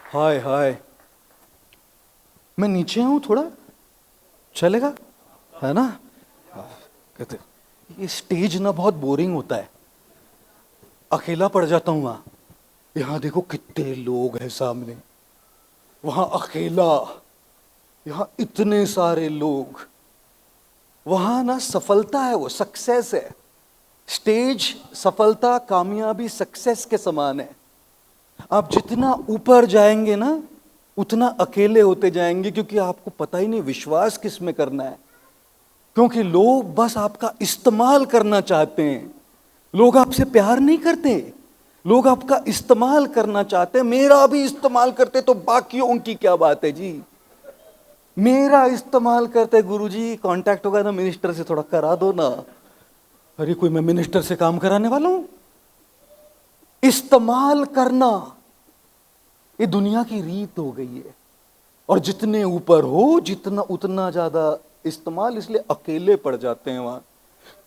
हाय हाय। मैं नीचे हूं, थोड़ा चलेगा? है ना? कहते ये स्टेज ना बहुत बोरिंग होता है, अकेला पड़ जाता हूं वहां। यहां देखो कितने लोग हैं सामने, वहां अकेला, यहां इतने सारे लोग। वहां ना सफलता है, वो सक्सेस है। स्टेज सफलता, कामयाबी, सक्सेस के समान है। आप जितना ऊपर जाएंगे ना उतना अकेले होते जाएंगे, क्योंकि आपको पता ही नहीं विश्वास किस में करना है। क्योंकि लोग बस आपका इस्तेमाल करना चाहते हैं। लोग आपसे प्यार नहीं करते, लोग आपका इस्तेमाल करना चाहते हैं। मेरा भी इस्तेमाल करते तो बाकियों की क्या बात है जी। मेरा इस्तेमाल करते, गुरुजी कांटेक्ट होगा ना मिनिस्टर से, थोड़ा करा दो ना। अरे कोई मैं मिनिस्टर से काम कराने वाला हूं? इस्तेमाल करना ये दुनिया की रीत हो गई है। और जितने ऊपर हो जितना उतना ज्यादा इस्तेमाल, इसलिए अकेले पड़ जाते हैं वहां।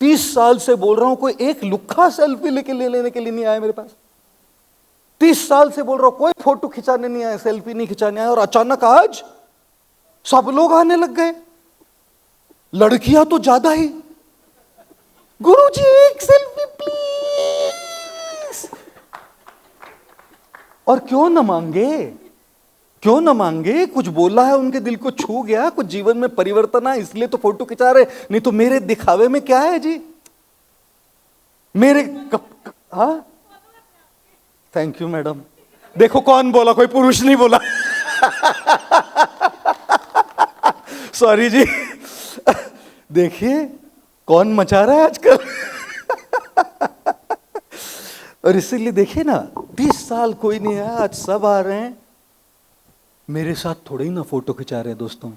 30 साल से बोल रहा हूं, कोई एक लुक्खा सेल्फी लेके ले लेने के लिए नहीं आया मेरे पास। 30 साल से बोल रहा हूं, कोई फोटो खिंचाने नहीं आया, सेल्फी नहीं खिंचाने आया, और अचानक आज सब लोग आने लग गए। लड़कियां तो ज्यादा ही, गुरुजी एक सेल्फी प्लीज। और क्यों न मांगे, क्यों न मांगे? कुछ बोला है, उनके दिल को छू गया, कुछ जीवन में परिवर्तन है, इसलिए तो फोटो खिंचा रहे। नहीं तो मेरे दिखावे में क्या है जी? मेरे हाँ, थैंक यू मैडम। देखो कौन बोला, कोई पुरुष नहीं बोला। सॉरी जी। देखिए कौन मचा रहा है आजकल। और इसीलिए देखिए ना, 20 साल कोई नहीं आया, आज सब आ रहे हैं। मेरे साथ थोड़े ही ना फोटो खिंचा रहे हैं दोस्तों,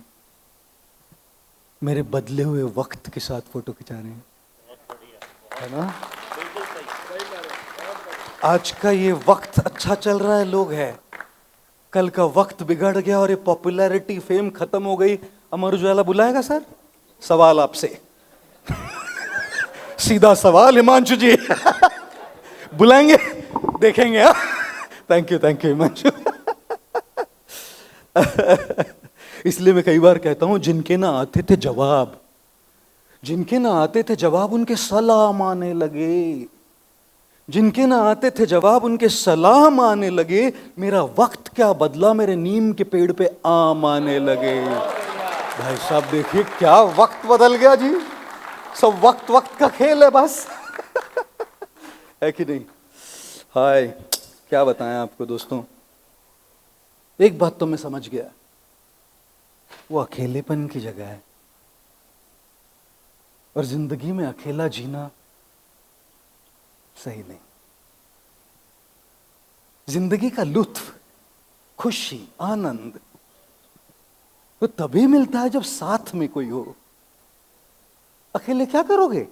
मेरे बदले हुए वक्त के साथ फोटो खिंचा रहे हैं, है ना? आज का ये वक्त अच्छा चल रहा है, लोग है। कल का वक्त बिगड़ गया और ये पॉपुलैरिटी फेम खत्म हो गई। अमर उजाला बुलाएगा सर? सवाल आपसे, सीधा सवाल हिमांशु जी। बुलाएंगे, देखेंगे। Thank you Himanshu. इसलिए मैं कई बार कहता हूं, जिनके ना आते थे जवाब, जिनके ना आते थे जवाब, उनके सलाम आने लगे। जिनके ना आते थे जवाब, उनके सलाम आने लगे। मेरा वक्त क्या बदला, मेरे नीम के पेड़ पे आम आने लगे। भाई साहब देखिए क्या वक्त बदल गया जी। सब वक्त वक्त का खेल है बस। है कि नहीं? हाय, क्या बताएं आपको दोस्तों। एक बात तो मैं समझ गया, वो अकेलेपन की जगह है। और जिंदगी में अकेला जीना सही नहीं। जिंदगी का लुत्फ, खुशी, आनंद तो तभी मिलता है जब साथ में कोई हो। अकेले क्या करोगे?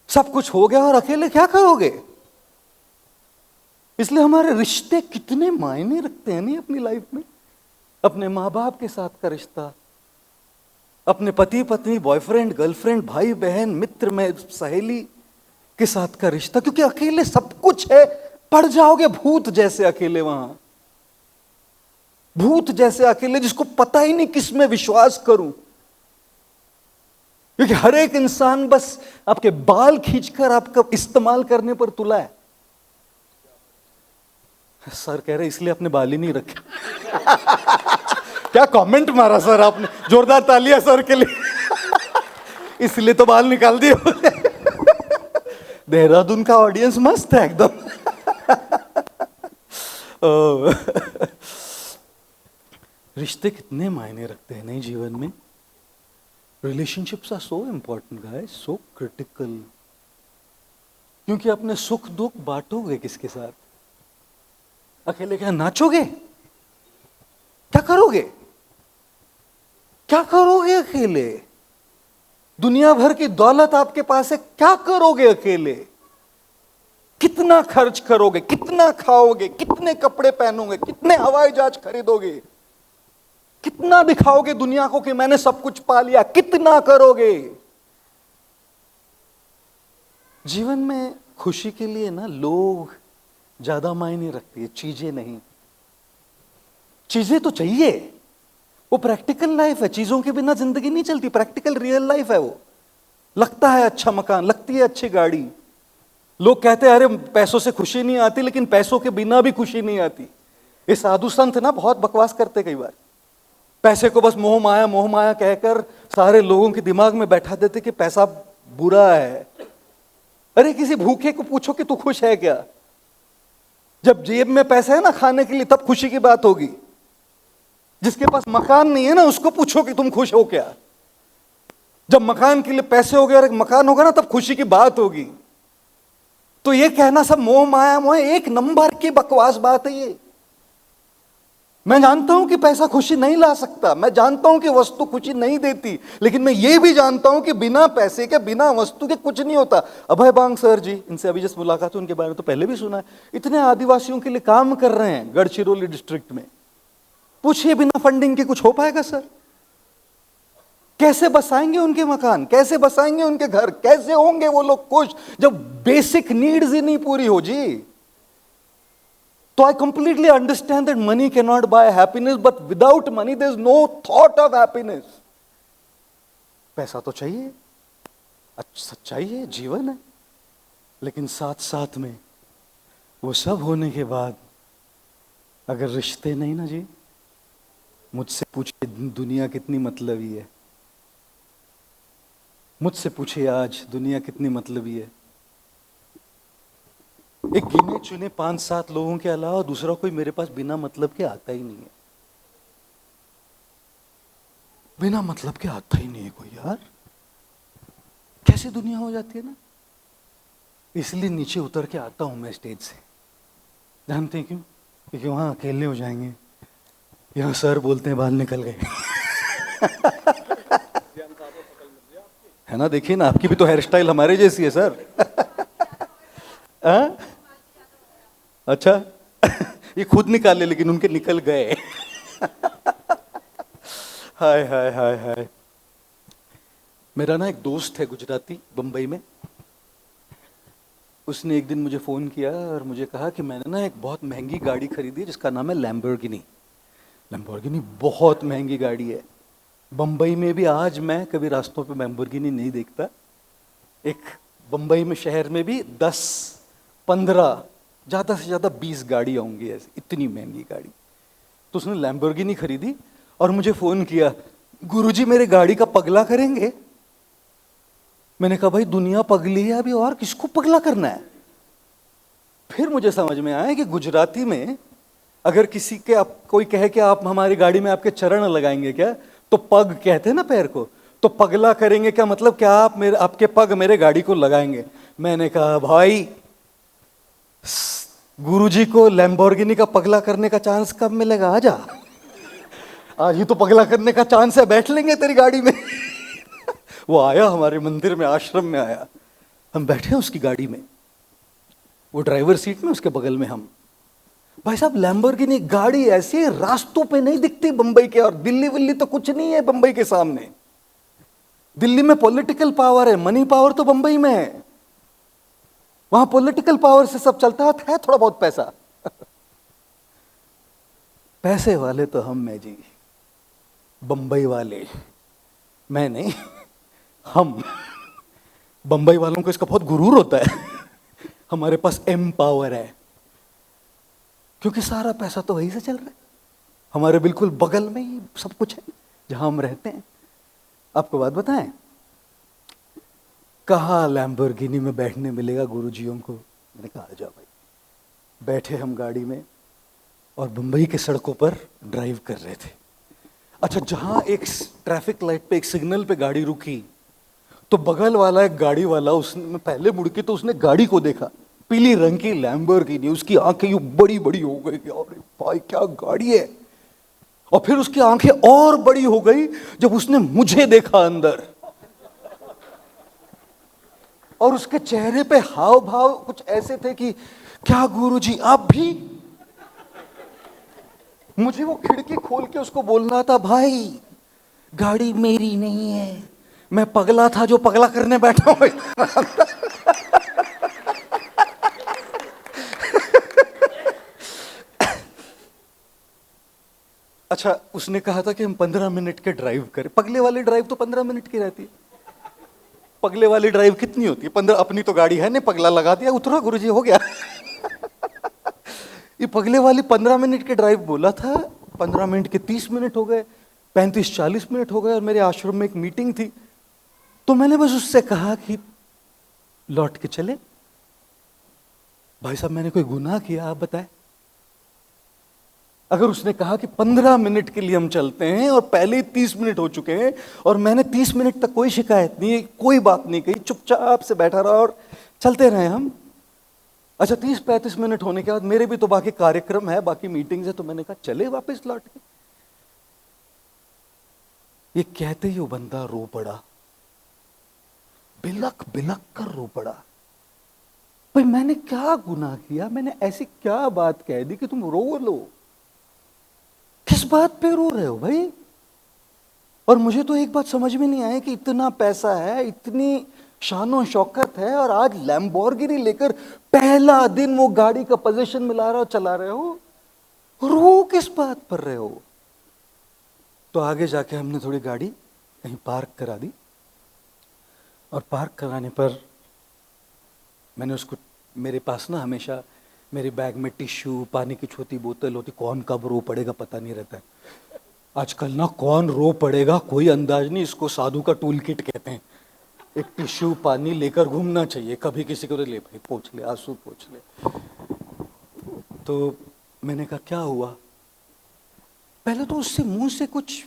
सब कुछ हो गया और अकेले क्या करोगे? इसलिए हमारे रिश्ते कितने मायने रखते हैं नहीं अपनी लाइफ में। अपने माँ बाप के साथ का रिश्ता, अपने पति पत्नी, बॉयफ्रेंड गर्लफ्रेंड, भाई बहन, मित्र में सहेली के साथ का रिश्ता। क्योंकि अकेले सब कुछ है, पड़ जाओगे भूत जैसे अकेले वहां। भूत जैसे अकेले, जिसको पता ही नहीं किस में विश्वास करूं। क्योंकि हर एक इंसान बस आपके बाल खींचकर आपका इस्तेमाल करने पर तुला है। सर कह रहे इसलिए अपने बाल ही नहीं रखे। क्या कमेंट मारा सर आपने, जोरदार तालियां सर के लिए। इसलिए तो बाल निकाल दिए। देहरादून का ऑडियंस मस्त है एकदम। रिश्ते कितने मायने रखते हैं नहीं जीवन में। Relationships are so important guys, so critical. क्योंकि अपने सुख दुख बांटोगे किसके साथ? अकेले क्या नाचोगे? क्या करोगे? क्या करोगे अकेले? दुनिया भर की दौलत आपके पास है, क्या करोगे अकेले? कितना खर्च करोगे, कितना खाओगे, कितने कपड़े पहनोगे, कितने हवाई जहाज खरीदोगे, कितना दिखाओगे दुनिया को कि मैंने सब कुछ पा लिया, कितना करोगे? जीवन में खुशी के लिए ना लोग ज्यादा मायने रखती है, चीजें नहीं। चीजें तो चाहिए, वो प्रैक्टिकल लाइफ है, चीजों के बिना जिंदगी नहीं चलती, प्रैक्टिकल रियल लाइफ है वो। लगता है अच्छा मकान, लगती है अच्छी गाड़ी, लोग कहते हैं अरे पैसों से खुशी नहीं आती, लेकिन पैसों के बिना भी खुशी नहीं आती। ये साधु संत ना बहुत बकवास करते कई बार, पैसे को बस मोह माया कहकर सारे लोगों के दिमाग में बैठा देते कि पैसा बुरा है। अरे किसी भूखे को पूछो कि तू खुश है क्या? जब जेब में पैसा है ना खाने के लिए, तब खुशी की बात होगी। जिसके पास मकान नहीं है ना, उसको पूछो कि तुम खुश हो क्या? जब मकान के लिए पैसे हो गए और एक मकान होगा ना, तब खुशी की बात होगी। तो ये कहना सब मोह माया मोह, एक नंबर की बकवास बात है ये। मैं जानता हूं कि पैसा खुशी नहीं ला सकता, मैं जानता हूं कि वस्तु खुशी नहीं देती, लेकिन मैं ये भी जानता हूं कि बिना पैसे के, बिना वस्तु के कुछ नहीं होता। अभय बांग सर जी, इनसे अभी जस्ट मुलाकात हुई, उनके बारे में तो पहले भी सुना है। इतने आदिवासियों के लिए काम कर रहे हैं गढ़चिरौली डिस्ट्रिक्ट में। पूछिए बिना फंडिंग के कुछ हो पाएगा सर? कैसे बसाएंगे उनके मकान, कैसे बसाएंगे उनके घर, कैसे होंगे वो लोग खुश जब बेसिक नीड्स ही नहीं पूरी हो जी? तो I completely understand that money cannot buy happiness, but without money there is no thought of happiness. पैसा तो चाहिए, सच्चाई है, जीवन है, लेकिन साथ साथ में वो सब होने के बाद अगर रिश्ते नहीं ना जी, मुझसे पूछिए दुनिया कितनी मतलबी है। मुझसे पूछिए आज दुनिया कितनी मतलबी है। एक गिने चुने 5-7 लोगों के अलावा दूसरा कोई मेरे पास बिना मतलब के आता ही नहीं है। बिना मतलब के आता ही नहीं है कोई यार। कैसी दुनिया हो जाती है ना। इसलिए नीचे उतर के आता हूं मैं स्टेज से। जानते हैं क्यों? क्योंकि वहां अकेले हो जाएंगे। यहां सर बोलते हैं बाल निकल गए। है ना, देखिए ना, आपकी भी तो हेयर स्टाइल हमारे जैसी है सर। अच्छा। ये खुद निकाले लेकिन उनके निकल गए। हाय हाय हाय हाय। मेरा ना एक दोस्त है गुजराती, बंबई में। उसने एक दिन मुझे फ़ोन किया और मुझे कहा कि मैंने ना एक बहुत महंगी गाड़ी खरीदी है जिसका नाम है लैम्बोर्गिनी। लैम्बोर्गिनी बहुत महंगी गाड़ी है। बंबई में भी आज मैं कभी रास्तों पे लैम्बोर्गिनी नहीं देखता। एक बंबई में शहर में भी 10-15 ज़्यादा से ज़्यादा 20 गाड़ियाँ होंगी ऐसी, इतनी महंगी गाड़ी। तो उसने लैम्बोर्गिनी खरीदी और मुझे फ़ोन किया, गुरुजी मेरे गाड़ी का पगला करेंगे? मैंने कहा भाई दुनिया पगली है अभी, और किसको पगला करना है? फिर मुझे समझ में आया कि गुजराती में अगर किसी के आप कोई कहे कि आप हमारी गाड़ी में आपके चरण लगाएंगे क्या, तो पग कहते हैं ना पैर को, तो पगला करेंगे क्या मतलब क्या आप मेरे आपके पग मेरे गाड़ी को लगाएंगे। मैंने कहा भाई गुरुजी को लैम्बोर्गिनी का पगला करने का चांस कब मिलेगा? आजा, आज ही तो पगला करने का चांस है, बैठ लेंगे तेरी गाड़ी में। वो आया हमारे मंदिर में, आश्रम में आया, हम बैठे उसकी गाड़ी में, वो ड्राइवर सीट में, उसके बगल में हम। भाई साहब लैम्बोर्गिनी गाड़ी ऐसी रास्तों पे नहीं दिखती बंबई के, और दिल्ली विल्ली तो कुछ नहीं है बंबई के सामने। दिल्ली में पॉलिटिकल पावर है, मनी पावर तो बंबई में है। वहां पॉलिटिकल पावर से सब चलता है थोड़ा बहुत पैसा। पैसे वाले तो हम में जी, बंबई वाले मैं नहीं, हम। बंबई वालों को इसका बहुत गुरूर होता है। हमारे पास एम पावर है, क्योंकि सारा पैसा तो वहीं से चल रहा है। हमारे बिल्कुल बगल में ही सब कुछ है जहां हम रहते हैं। आपको बात बताएं, कहाँ लैम्बोर्गिनी में बैठने मिलेगा गुरुजियों को? मैंने कहा आ जाओ भाई। बैठे हम गाड़ी में और मुंबई के सड़कों पर ड्राइव कर रहे थे। अच्छा, जहां एक ट्रैफिक लाइट पे एक सिग्नल पे गाड़ी रुकी, तो बगल वाला एक गाड़ी वाला, उसने पहले मुड़ के तो उसने गाड़ी को देखा, पीली रंग की लैम्बोर्गिनी, उसकी आंखें यूं बड़ी बड़ी हो गई कि अरे भाई क्या गाड़ी है। और फिर उसकी आंखें और बड़ी हो गई जब उसने मुझे देखा अंदर, और उसके चेहरे पे हाव भाव कुछ ऐसे थे कि क्या गुरुजी आप भी? मुझे वो खिड़की खोल के उसको बोलना था, भाई गाड़ी मेरी नहीं है, मैं पगला था जो पगला करने बैठा हूं। अच्छा, उसने कहा था कि हम 15 मिनट के ड्राइव करें। पगले वाली ड्राइव तो 15 मिनट की रहती है। पगले वाली ड्राइव कितनी होती है? 15। अपनी तो गाड़ी है नहीं, पगला लगा दिया, उतरो गुरुजी, हो गया। ये पगले वाली 15 मिनट की ड्राइव बोला था, 15 मिनट के 30 मिनट हो गए, 35-40 मिनट हो गए, और मेरे आश्रम में एक मीटिंग थी। तो मैंने बस उससे कहा कि लौट के चले। भाई साहब, मैंने कोई गुनाह किया? आप बताएं। अगर उसने कहा कि 15 मिनट के लिए हम चलते हैं और पहले ही 30 मिनट हो चुके हैं, और मैंने 30 मिनट तक कोई शिकायत नहीं, कोई बात नहीं कही, चुपचाप से बैठा रहा और चलते रहे हम। अच्छा, 30-35 मिनट होने के बाद मेरे भी तो बाकी कार्यक्रम है, बाकी मीटिंग्स है, तो मैंने कहा चले वापस लौट के। ये कहते ही वो बंदा रो पड़ा, बिलक बिलक कर रो पड़ा। भाई मैंने क्या गुनाह किया? मैंने ऐसी क्या बात कह दी कि तुम रो लो? किस बात पे रो रहे हो भाई? और मुझे तो एक बात समझ में नहीं आया कि इतना पैसा है, इतनी शानो शौकत है, और आज लैम्बोर्गिनी लेकर पहला दिन वो गाड़ी का पोजीशन मिला रहे हो, चला रहे हो, रो किस बात पर रहे हो? तो आगे जाके हमने थोड़ी गाड़ी कहीं पार्क करा दी, और पार्क कराने पर मैंने उसको, मेरे पास ना हमेशा मेरे बैग में टिश्यू, पानी की छोटी बोतल होती, कौन कब रो पड़ेगा पता नहीं रहता है। आजकल ना कौन रो पड़ेगा कोई अंदाज नहीं, इसको साधु का टूल किट कहते हैं। एक टिश्यू, पानी लेकर घूमना चाहिए, कभी किसी को ले भाई पोंछ ले, आंसू पोंछ ले। तो मैंने कहा क्या हुआ? पहले तो उससे मुंह से कुछ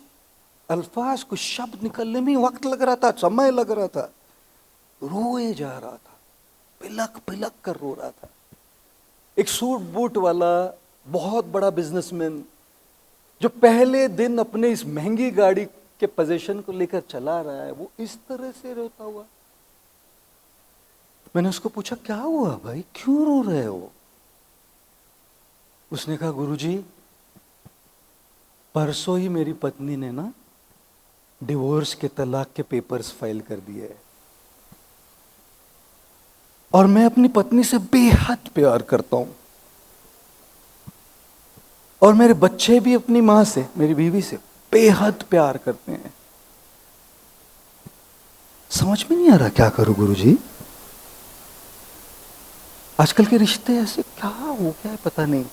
अल्फाज, कुछ शब्द निकलने में वक्त लग रहा था, समय लग रहा था। रोए जा रहा था, पिलक पिलक कर रो रहा था। एक सूट बूट वाला बहुत बड़ा बिजनेसमैन जो पहले दिन अपने इस महंगी गाड़ी के पोजीशन को लेकर चला रहा है, वो इस तरह से रोता हुआ। मैंने उसको पूछा क्या हुआ भाई, क्यों रो रहे हो? उसने कहा गुरुजी, परसों ही मेरी पत्नी ने ना डिवोर्स के, तलाक के पेपर्स फाइल कर दिए, और मैं अपनी पत्नी से बेहद प्यार करता हूं, और मेरे बच्चे भी अपनी मां से, मेरी बीवी से बेहद प्यार करते हैं। समझ में नहीं आ रहा क्या करूं गुरुजी। आजकल के रिश्ते ऐसे क्या हो गया है पता नहीं।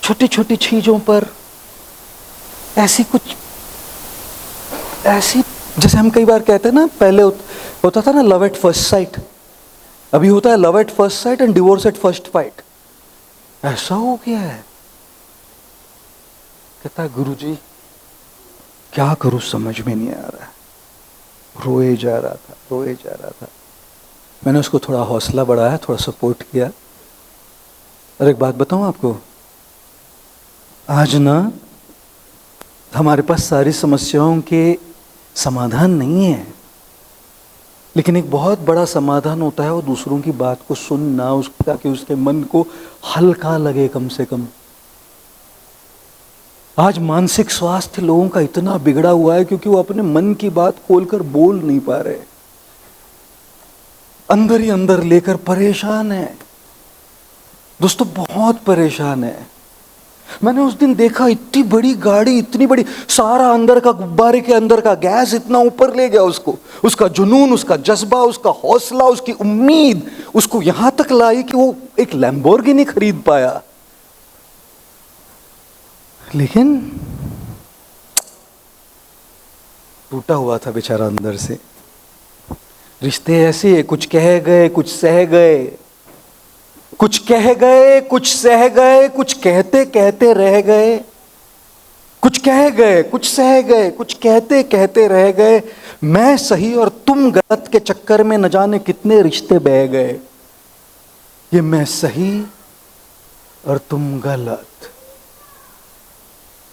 छोटी छोटी चीजों पर ऐसी कुछ, ऐसी, जैसे हम कई बार कहते हैं ना, पहले होता था ना लव एट फर्स्ट साइट, अभी होता है love at first sight and divorce at first fight. ऐसा हो गया है। कहता है गुरुजी क्या करूं, समझ में नहीं आ रहा है। रोए जा रहा था, रोए जा रहा था। मैंने उसको थोड़ा हौसला बढ़ाया, थोड़ा सपोर्ट किया। और एक बात बताऊं आपको, आज ना हमारे पास सारी समस्याओं के समाधान नहीं है, लेकिन एक बहुत बड़ा समाधान होता है वो दूसरों की बात को सुनना, ताकि उसके मन को हल्का लगे कम से कम। आज मानसिक स्वास्थ्य लोगों का इतना बिगड़ा हुआ है क्योंकि वो अपने मन की बात खोलकर बोल नहीं पा रहे, अंदर ही अंदर लेकर परेशान है। दोस्तों बहुत परेशान है। मैंने उस दिन देखा, इतनी बड़ी गाड़ी, इतनी बड़ी, सारा अंदर का, गुब्बारे के अंदर का गैस इतना ऊपर ले गया उसको, उसका जुनून, उसका जज्बा, उसका हौसला, उसकी उम्मीद उसको यहां तक लाई कि वो एक लैम्बोर्गिनी खरीद पाया। लेकिन टूटा हुआ था बेचारा अंदर से। रिश्ते ऐसे, कुछ कह गए, कुछ सह गए, कुछ कह गए, कुछ सह गए, कुछ कहते कहते रह गए, कुछ कह गए, कुछ सह गए, कुछ कहते कहते रह गए। मैं सही और तुम गलत के चक्कर में न जाने कितने रिश्ते बह गए। ये मैं सही और तुम गलत,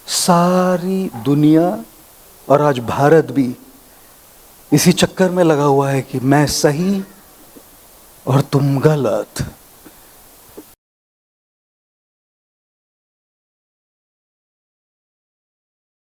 सारी दुनिया और आज भारत भी इसी चक्कर में लगा हुआ है कि मैं सही और तुम गलत।